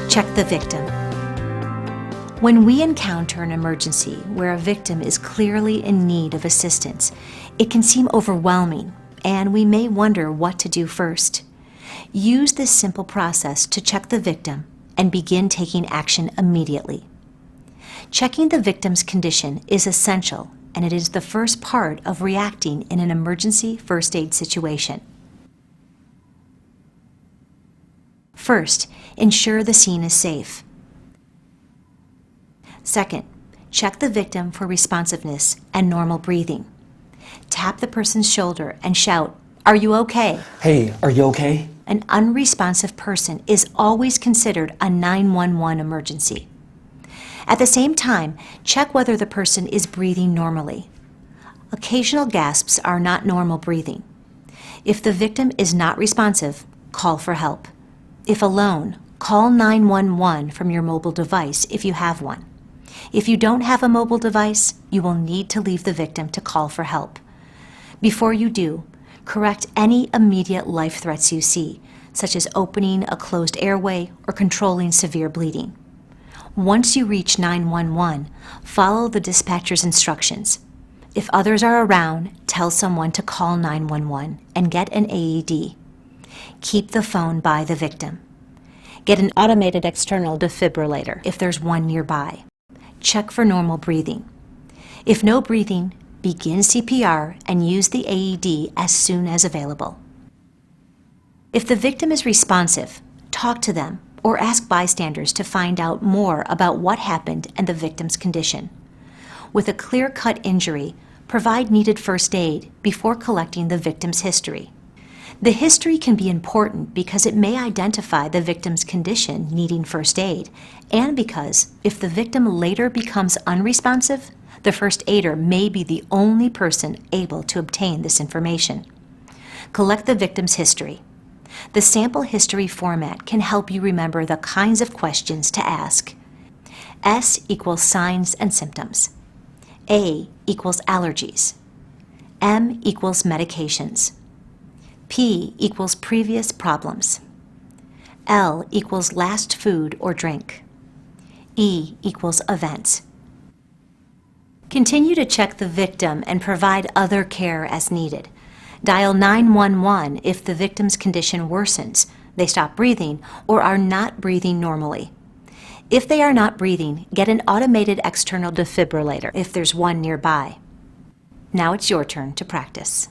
Check the victim. When we encounter an emergency where a victim is clearly in need of assistance, it can seem overwhelming, and we may wonder what to do first. Use this simple process to check the victim and begin taking action immediately. Checking the victim's condition is essential, and it is the first part of reacting in an emergency first aid situation. First, ensure the scene is safe. Second, check the victim for responsiveness and normal breathing. Tap the person's shoulder and shout, "Are you okay?" Hey, are you okay? An unresponsive person is always considered a 911 emergency. At the same time, check whether the person is breathing normally. Occasional gasps are not normal breathing. If the victim is not responsive, call for help. If alone, call 911 from your mobile device if you have one. If you don't have a mobile device, you will need to leave the victim to call for help. Before you do, correct any immediate life threats you see, such as opening a closed airway or controlling severe bleeding. Once you reach 911, follow the dispatcher's instructions. If others are around, tell someone to call 911 and get an AED. Keep the phone by the victim. Get an automated external defibrillator if there's one nearby. Check for normal breathing. If no breathing, begin CPR and use the AED as soon as available. If the victim is responsive, talk to them or ask bystanders to find out more about what happened and the victim's condition. With a clear-cut injury, provide needed first aid before collecting the victim's history. The history can be important because it may identify the victim's condition needing first aid, and because if the victim later becomes unresponsive, the first aider may be the only person able to obtain this information. Collect the victim's history. The sample history format can help you remember the kinds of questions to ask. S equals signs and symptoms. A equals allergies. M equals medications. P equals previous problems. L equals last food or drink. E equals events. Continue to check the victim and provide other care as needed. Dial 911 if the victim's condition worsens, they stop breathing, or are not breathing normally. If they are not breathing, get an automated external defibrillator if there's one nearby. Now it's your turn to practice.